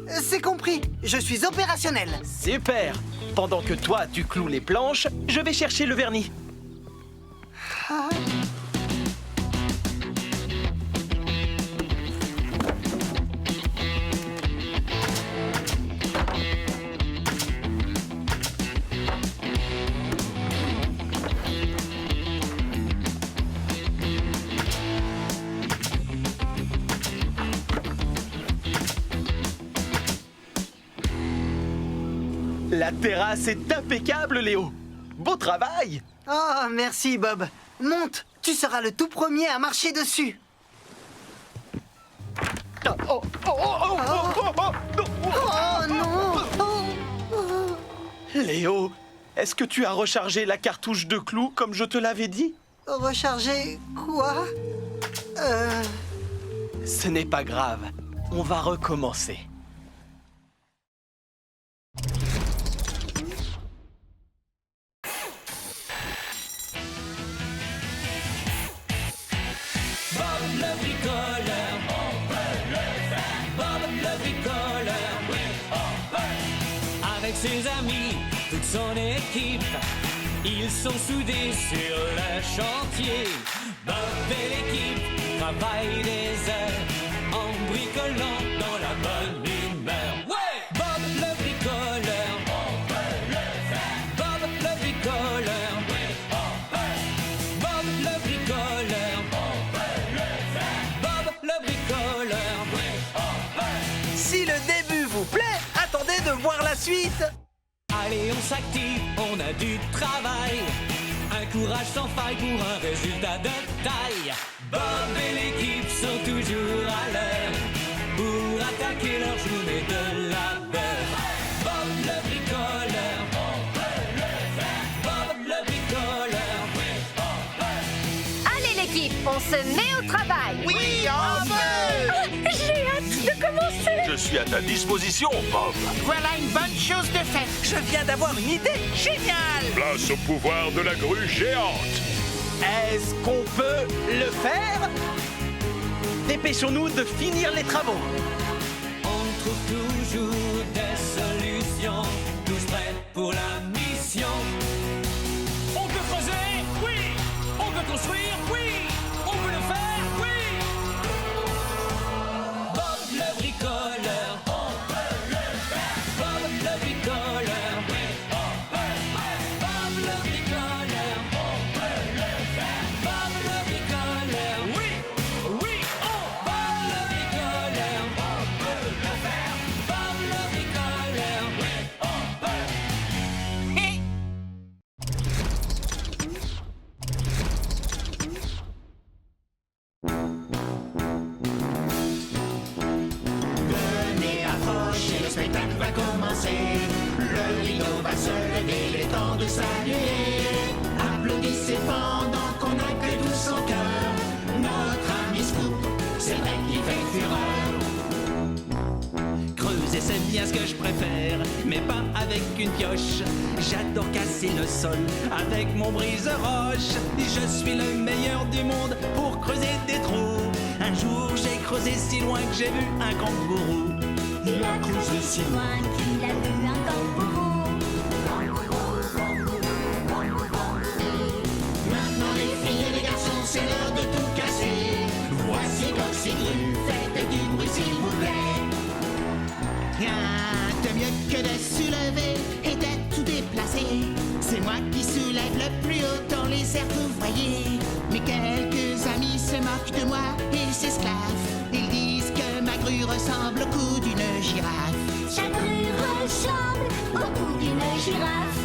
S7: C'est compris. Je suis opérationnel.
S6: Super! Pendant que toi, tu cloues les planches, je vais chercher le vernis. La terrasse est impeccable, Léo. Beau travail!
S7: Oh, merci, Bob. Monte. Tu seras le tout premier à marcher dessus.
S6: Oh
S7: non.
S6: Léo, est-ce que tu as rechargé la cartouche de clous comme je te l'avais dit?
S7: Recharger quoi?
S6: Ce n'est pas grave. On va recommencer.
S5: Bob le bricoleur, on peut le faire. Bob le bricoleur, oui, on peut. Avec ses amis, toute son équipe, ils sont soudés sur le chantier. Bob et l'équipe travaillent des heures en bricolant dans la bonne humeur. Ouais, Bob le bricoleur, on peut le faire. Bob le bricoleur, oui, on peut. Bob le bricoleur, on peut le faire. Bob le bricoleur, oui, on peut.
S6: Si le début vous plaît, attendez de voir la suite.
S5: Allez, on s'active, on a du travail. Un courage sans faille pour un résultat de taille. Bob et l'équipe sont toujours à l'heure pour attaquer leur journée de labeur. Bob le bricoleur, on peut le faire. Bob le bricoleur, oui, on peut.
S3: Allez l'équipe, on se met au travail.
S4: Oui, on veut!
S3: J'ai hâte de commencer.
S8: Je suis à ta disposition, Bob.
S4: Voilà une bonne chose de faite.
S6: Je viens d'avoir une idée.
S4: Génial!
S8: Place au pouvoir de la grue géante.
S6: Est-ce qu'on peut le faire? Dépêchons-nous de finir les travaux.
S5: On trouve toujours des solutions, tous prêts pour la mission. On peut creuser, oui. On peut construire, oui. On peut le faire, oui. Bob le bricoleur, on peut le faire. Bob le bricoleur, oui, on peut. Bob le bricoleur, on peut le faire. Bob le bricoleur, oui, oui, on. Bob le bricoleur, on
S1: saluer. Applaudissez pendant qu'on accueille tout son cœur notre ami Scoop, c'est vrai qu'il fait fureur.
S2: Creuser, c'est bien ce que je préfère, mais pas avec une pioche. J'adore casser le sol avec mon brise-roche. Je suis le meilleur du monde pour creuser des trous. Un jour, j'ai creusé si loin que j'ai vu un kangourou.
S3: Il a creusé si loin qu'il a vu un kangourou.
S1: Maintenant les filles et les garçons, c'est l'heure de tout casser. Voici Goxygru, faites du bruit s'il vous plaît.
S4: Rien de mieux que de soulever et de tout déplacer. C'est moi qui soulève le plus haut dans les airs, vous voyez. Mais quelques amis se moquent de moi et s'esclaffent. Ils disent que ma grue ressemble au cou d'une girafe.
S3: Sa grue ressemble au cou d'une girafe.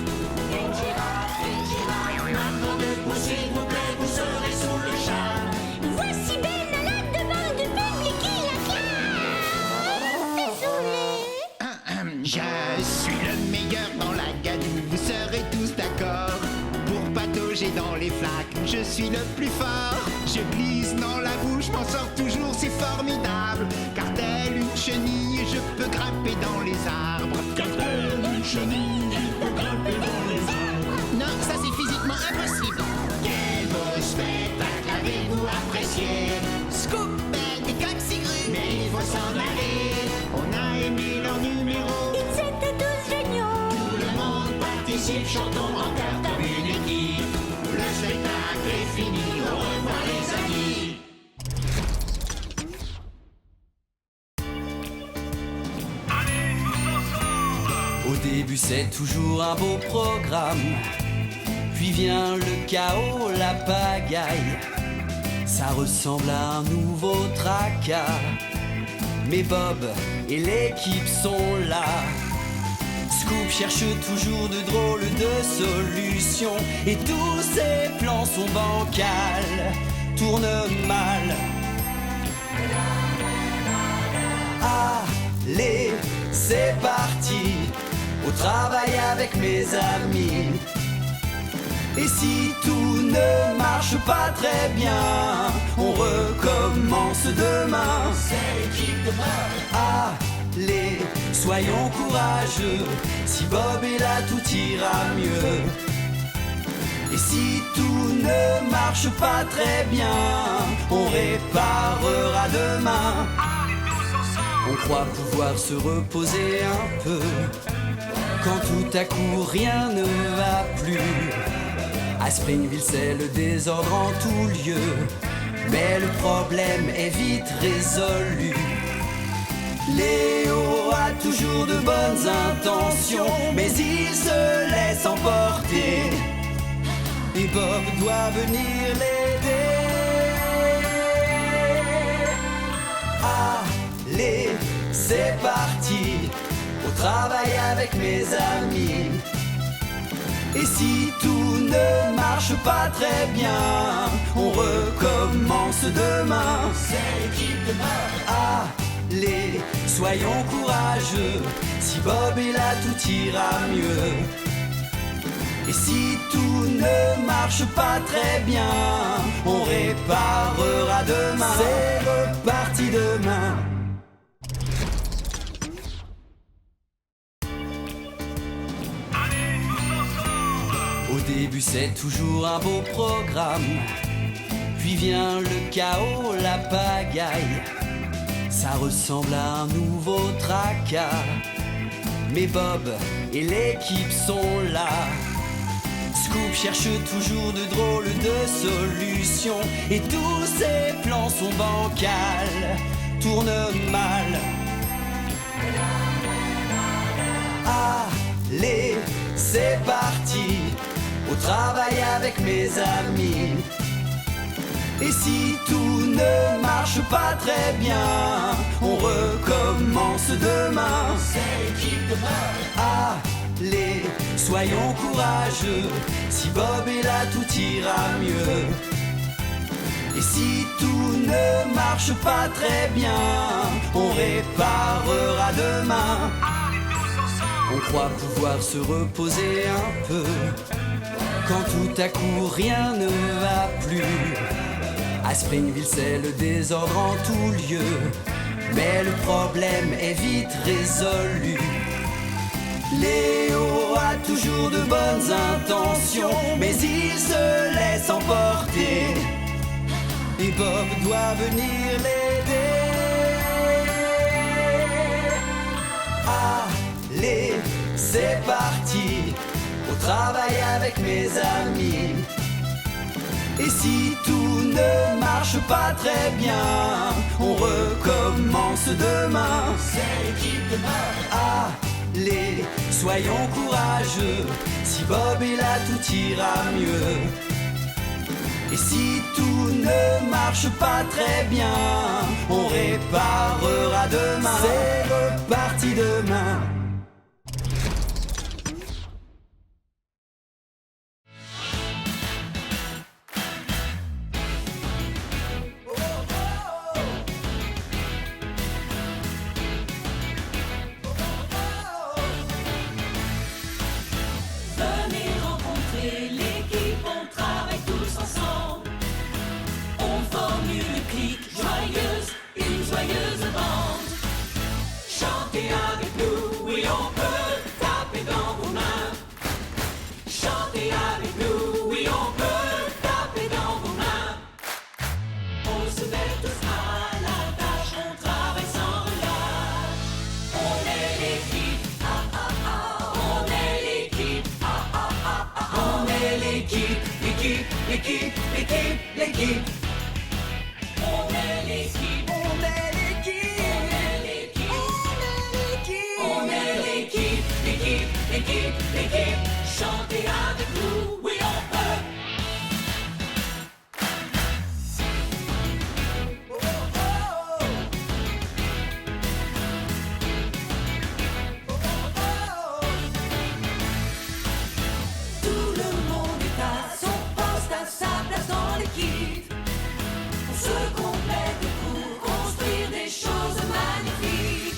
S3: Une girafe, une girafe.
S1: Maintenant debout s'il vous plaît, vous serez sous le charme.
S3: Voici Ben à la demande du public qui acclame. Désolé.
S4: Je suis le meilleur dans la gadoue, vous serez tous d'accord. Pour patauger dans les flaques, je suis le plus fort. Je glisse dans la boue, je m'en sors toujours, c'est formidable. Car telle une chenille, je peux grimper dans les arbres.
S1: Car telle une chenille, il peut grimper dans les arbres.
S4: Non, ça c'est physiquement impossible.
S1: Quel beau spectacle avez-vous apprécié?
S4: Scoop, Ben et Goxygru.
S1: Mais il faut s'en aller.
S4: On a aimé leur numéro.
S3: Ils étaient tous géniaux.
S1: Tout le monde participe, chantons en chœur comme une équipe. Le spectacle est fini, au revoir les amis.
S9: Au début c'est toujours un beau programme, puis vient le chaos, la pagaille. Ça ressemble à un nouveau tracas, mais Bob et l'équipe sont là. Scoop cherche toujours de drôles de solutions, et tous ses plans sont bancals, tournent mal. Allez, c'est parti, au travail avec mes amis. Et si tout ne marche pas très bien, on recommence demain.
S1: C'est l'équipe de Bob.
S9: Allez, soyons courageux, si Bob est là tout ira mieux. Et si tout ne marche pas très bien, on réparera demain. On croit pouvoir se reposer un peu, quand tout à coup rien ne va plus. À Springville c'est le désordre en tout lieu, mais le problème est vite résolu. Léo a toujours de bonnes intentions, mais il se laisse emporter, et Bob doit venir l'aider. Allez, c'est parti, au travail avec mes amis. Et si tout ne marche pas très bien, on recommence demain.
S1: C'est l'équipe de Bob.
S9: Allez, soyons courageux, si Bob est là tout ira mieux. Et si tout ne marche pas très bien, on réparera demain. C'est reparti demain. Au début c'est toujours un beau programme, puis vient le chaos, la pagaille. Ça ressemble à un nouveau tracas, mais Bob et l'équipe sont là. Scoop cherche toujours de drôles de solutions, et tous ses plans sont bancals, tournent mal. Allez, c'est parti, au travail avec mes amis. Et si tout ne marche pas très bien, on recommence demain.
S1: C'est l'équipe de Bob.
S9: Allez, soyons courageux, si Bob est là tout ira mieux. Et si tout ne marche pas très bien, on réparera demain. On On croit pouvoir se reposer un peu quand tout à coup rien ne va plus. À Springville c'est le désordre en tout lieu, mais le problème est vite résolu. Léo a toujours de bonnes intentions, mais il se laisse emporter. Et Bob doit venir l'aider. Allez, c'est parti, au travail avec mes amis. Et si tout ne marche pas très bien, on recommence demain. C'est l'équipe de Bob. Allez, soyons courageux, si Bob est là tout ira mieux. Et si tout ne marche pas très bien, on réparera demain. C'est reparti demain.
S5: Venez rencontrer l'équipe, on travaille tous ensemble. On forme une clique joyeuse, une joyeuse bande. Chantez avec nous, oui on peut taper dans vos mains. Chantez avec nous, oui on peut taper dans vos mains. On se met tous à la tâche, on travaille sans relâche. On est l'équipe, on est l'équipe, on est l'équipe, l'équipe, l'équipe, l'équipe, l'équipe. On est l'équipe, on est l'équipe, on est l'équipe, l'équipe, l'équipe, l'équipe. Chantez avec nous, oui on peut. Tout le monde est à son poste, à sa place dans l'équipe. On se complète pour construire des choses magnifiques.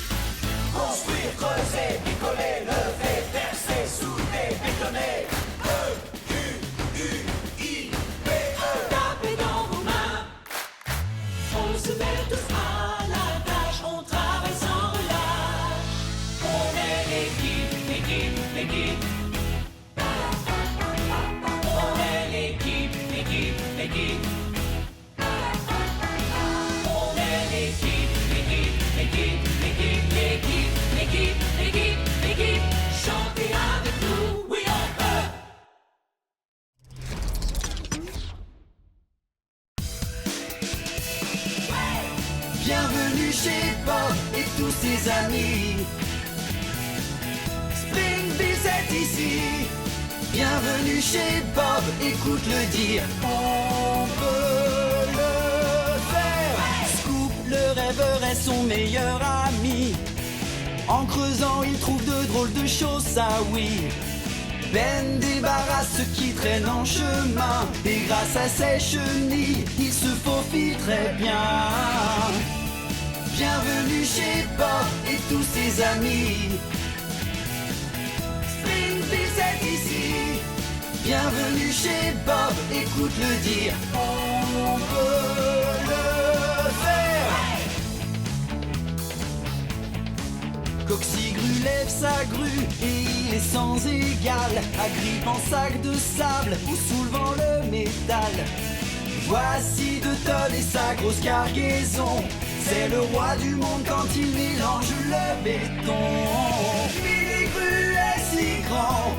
S5: Construire, creuser, picoler, lever, percer, souder, bétonner. E-Q-U-I-P-E. Tapez dans vos mains. On se met tous à la tâche, on travaille sans relâche. On est l'équipe, l'équipe, l'équipe. On est l'équipe, l'équipe, l'équipe. On est l'équipe, l'équipe, l'équipe, l'équipe, l'équipe, l'équipe, l'équipe, l'équipe. Chantez avec nous, oui on peut.
S9: Bienvenue chez Bob et tous ses amis. Springville c'est ici. Bienvenue chez Bob, écoute-le dire. On peut le faire. Scoop, le rêveur, est son meilleur ami. En creusant, il trouve de drôles de choses, ça oui. Ben débarrasse ce qui traîne en chemin. Et grâce à ses chenilles, il se faufile très bien. Bienvenue chez Bob et tous ses amis. Springville c'est ici. Bienvenue chez Bob, écoute-le dire. On peut le faire. Coxigru lève sa grue et il est sans égal, agrippant sac de sable ou soulevant le métal. Voici 2 tonnes et sa grosse cargaison. C'est le roi du monde quand il mélange le béton. Minigru est si grand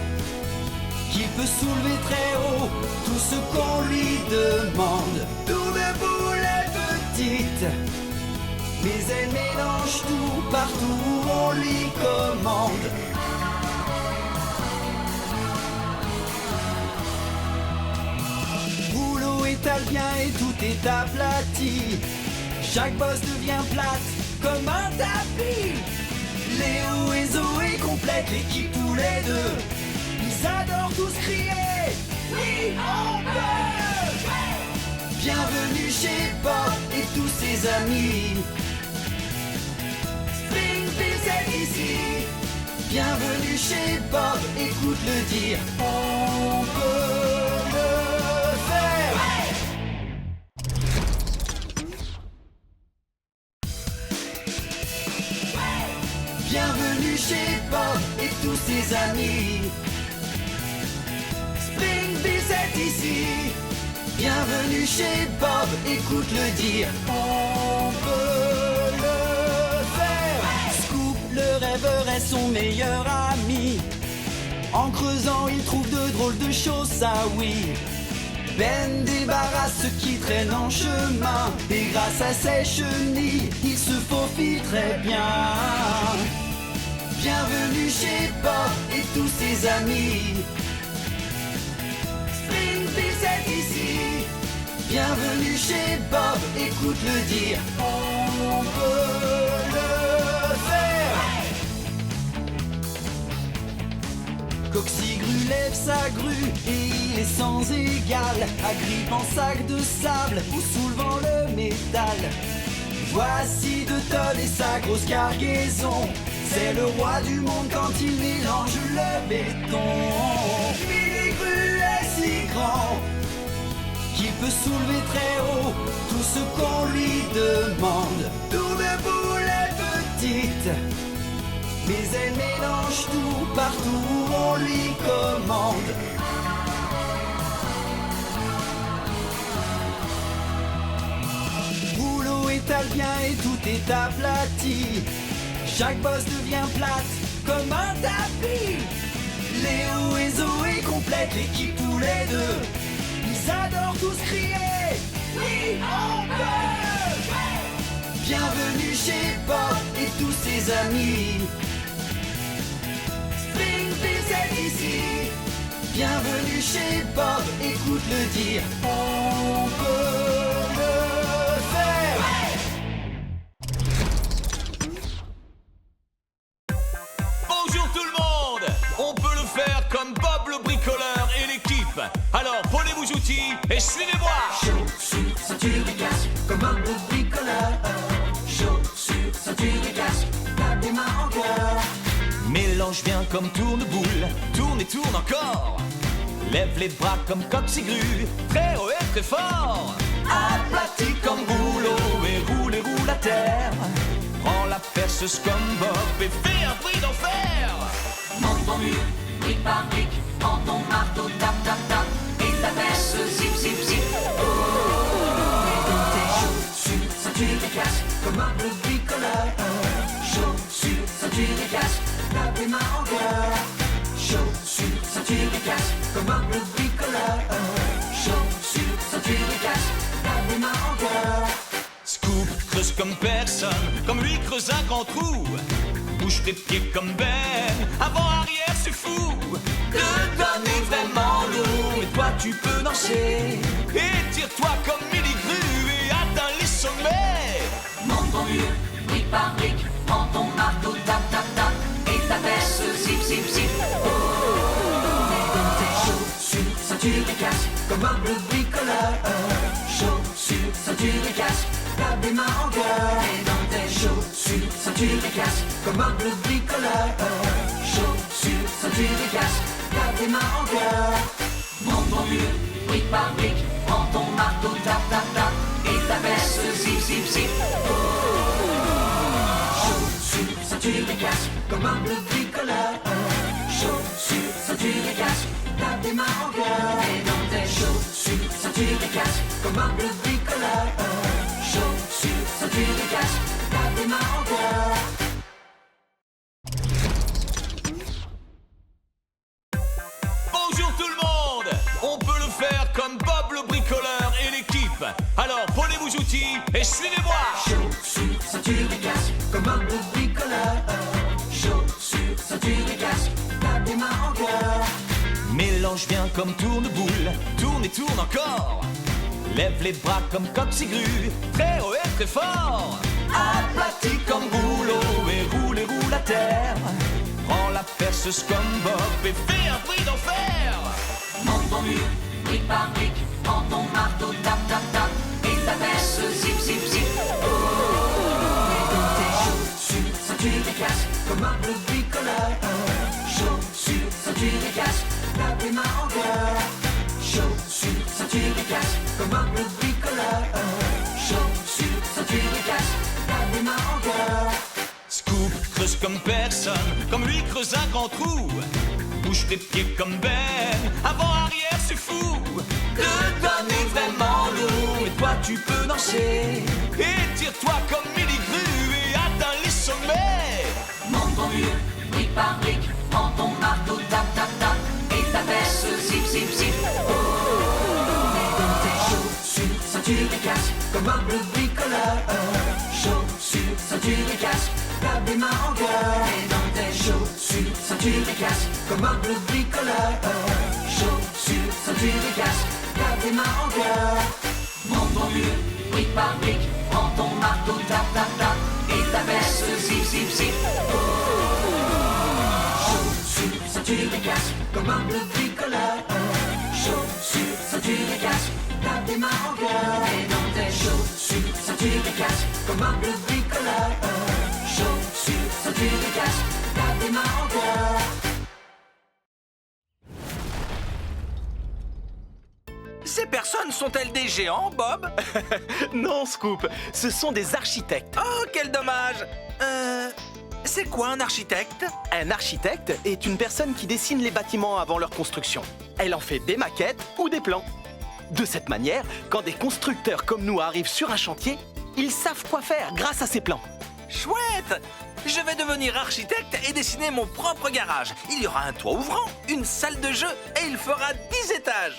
S9: qu'il peut soulever très haut tout ce qu'on lui demande. Tour de boule est petite, mais elle mélange tout partout où on lui commande. Rouleau étale bien et tout est aplati. Chaque bosse devient plate comme un tapis. Léo et Zoé complètent l'équipe tous les deux. Ils adorent tous crier. Oui, on peut. Bienvenue chez Bob et tous ses amis. Springville c'est ici. Bienvenue chez Bob, écoute-le dire, on peut le faire. Bienvenue chez Bob et tous ses amis. Springfield c'est ici. Bienvenue chez Bob, écoute-le dire, on peut le faire. Scoop, le rêveur, est son meilleur ami. En creusant, il trouve de drôles de choses, ça oui. Ben débarrasse ce qui traîne en chemin. Et grâce à ses chenilles, il se faufile très bien. Bienvenue chez Bob et tous ses amis. Springfield c'est ici. Bienvenue chez Bob, écoute-le dire, on peut le faire. Coxigru lève sa grue et il est sans égal, agrippant sac de sable ou soulevant le métal. Voici De Tol et sa grosse cargaison. C'est le roi du monde quand il mélange le béton. Miligru est si grand qu'il peut soulever très haut tout ce qu'on lui demande. Tourne-boule est petite, mais elle mélange tout partout où on lui commande. Rouleau étale bien et tout est aplati. Chaque bosse devient plate comme un tapis. Léo et Zoé complètent l'équipe tous les deux. Ils adorent tous crier, oui on peut. Bienvenue chez Bob et tous ses amis. Springfield c'est ici. Bienvenue chez Bob, écoute-le dire, on peut le faire.
S2: Bonjour tout le monde. On peut le faire comme Bob le bricoleur et l'équipe. Alors prenez vos outils et suivez-moi.
S5: Chaussures, ceinture et casque, comme un beau bricoleur. Chaussures, ceinture et casque, tape des mains en cœur.
S2: Mélange bien comme tourne-boule, tourne et tourne encore. Lève les bras comme Coxigru, très haut et très fort. Aplati comme rouleau et roule à terre. Prends la perceuse comme Bob et fais un bruit d'enfer.
S5: Monte ton mur, brique par brique, prends ton marteau, tape, tape, tape. Et ta perce, zip, zip, zip. Oh, et dans tes chaussures, ceinture et casque, comme un bleu bricoleur. Chaussures, ceinture et casque, tape les mains en cœur. Chaussures, ceinture et casque, comme un bleu bricoleur. Chaussures, ceinture et casque, tape les mains en cœur.
S2: Scoop creuse comme personne, comme lui creuse un grand trou. Bouge tes pieds comme Ben, avant arrière c'est fou. De donner vraiment lourd, mais toi tu peux danser. Étire-toi comme Miligru et atteins les sommets.
S5: Monte ton mur, brique par brique, prends ton marteau, tape, tape, tape. Et ta perce, zip, zip, zip. Oh, et dans tes chaussures, ceinture et casque, comme un bleu bricoleur. Chaussures, ceinture et casque, tape des mains en cœur. Et dans tes chaussures, ceinture et casque, comme un bleu bricoleur. Chaussures, ceinture et casque, tape des mains en cœur. Monte ton mur, brique par brique, prends ton marteau, tape, tape, tape. Et ta perce, zip, zip, zip. Oh, chaussures, ceinture et casque, comme un bleu bricoleur. Chaussures, ceinture et casque, tape des mains en cœur. Et dans tes chaussures, ceinture et casque, comme un bleu bricoleur. Chaussures, ceinture et casque, tape des mains en cœur.
S2: Bonjour tout le monde. On peut le faire comme Bob le bricoleur et l'équipe. Alors prenez vos outils et suivez-moi.
S5: Chaussures, ceinture et casque, comme un bleu bricoleur. Chaussures, ceinture et casque, tape des mains en cœur.
S2: Mélange bien comme tourne-boule, tourne et tourne encore. Lève les bras comme Coxigru, très haut et très fort. Aplati comme rouleau et roule à terre. Prends la perceuse comme Bob et fais un bruit d'enfer.
S5: Monte ton mur, brique par brique, prends ton marteau, tape, tape, tape. Et ta perce, zip, zip, zip. Oh, et dans tes chaussures, ceinture et casque, comme un bleu bricoleur.
S2: creuse comme personne, comme lui creuse un grand trou. Bouge tes pieds comme Ben, avant, arrière, c'est fou. Le donne est vraiment lourd, mais toi tu peux danser. Étire-toi comme Milly Grue et atteins les sommets.
S5: Monte ton mur, brique par brique, prends ton marteau, tape, tape, tape, et ta peste, zip, zip, zip. Oh, mets dans tes chaussures, ceinture et casque, comme un bleu bricoleur. Chaussures, ceinture et casque, tape des mains en cœur. Mets dans tes chaussures, ceinture et casque, comme un bleu bricoleur. Chaussures, ceinture et casque, tape des mains en cœur. Monte ton mur, brique par brique, prends ton marteau, tape, tape, tape, et ta peste, zip, zip, zip. Chaussures, ceinture et casque, comme un bleu bricoleur. Chaussures, ceinture et casque, tape des mains en cœur. Et dans tes chaussures, ceinture et casque, comme un bleu bricoleur. Chaussures, ceinture et casque, tape des mains en cœur.
S2: Ces personnes sont-elles des géants, Bob?
S6: Non, Scoop, ce sont des architectes.
S2: Oh, quel dommage. C'est quoi un architecte?
S6: Un architecte est une personne qui dessine les bâtiments avant leur construction. Elle en fait des maquettes ou des plans. De cette manière, quand des constructeurs comme nous arrivent sur un chantier, ils savent quoi faire grâce à ces plans.
S2: Chouette! Je vais devenir architecte et dessiner mon propre garage. Il y aura un toit ouvrant, une salle de jeu et il fera 10 étages.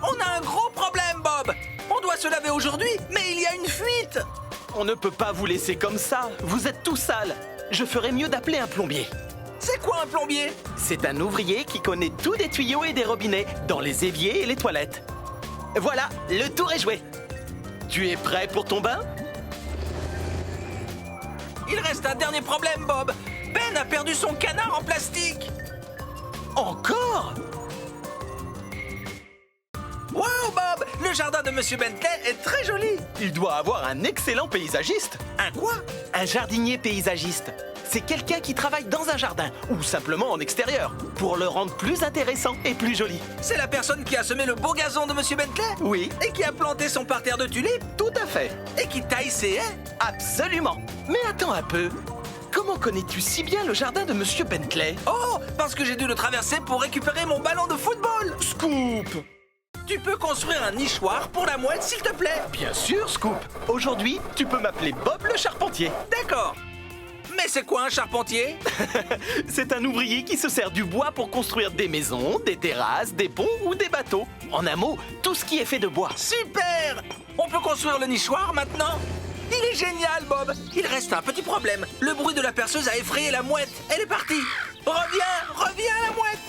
S2: On a un gros problème, Bob. On doit se laver aujourd'hui, mais il y a une fuite.
S6: On ne peut pas vous laisser comme ça, vous êtes tout sale. Je ferais mieux d'appeler un plombier.
S2: C'est quoi un plombier?
S6: C'est un ouvrier qui connaît tout des tuyaux et des robinets, dans les éviers et les toilettes. Voilà, le tour est joué. Tu es prêt pour ton bain?
S2: Il reste un dernier problème, Bob. Ben a perdu son canard en plastique.
S6: Encore?
S2: Wow, Bob! Le jardin de Monsieur Bentley est très joli.
S6: Il doit avoir un excellent paysagiste.
S2: Un quoi?
S6: Un jardinier paysagiste. C'est quelqu'un qui travaille dans un jardin, ou simplement en extérieur, pour le rendre plus intéressant et plus joli.
S2: C'est la personne qui a semé le beau gazon de Monsieur Bentley?
S6: Oui.
S2: Et qui a planté son parterre de tulipes?
S6: Tout à fait.
S2: Et qui taille ses haies?
S6: Absolument. Mais attends un peu. Comment connais-tu si bien le jardin de Monsieur Bentley?
S2: Oh, parce que j'ai dû le traverser pour récupérer mon ballon de football.
S6: Scoop!
S2: Tu peux construire un nichoir pour la mouette, s'il te plaît?
S6: Bien sûr, Scoop. Aujourd'hui, tu peux m'appeler Bob le charpentier.
S2: D'accord. Mais c'est quoi un charpentier?
S6: C'est un ouvrier qui se sert du bois pour construire des maisons, des terrasses, des ponts ou des bateaux. En un mot, tout ce qui est fait de bois.
S2: Super! On peut construire le nichoir maintenant? Il est génial, Bob. Il reste un petit problème. Le bruit de la perceuse a effrayé la mouette. Elle est partie. Reviens, reviens, la mouette.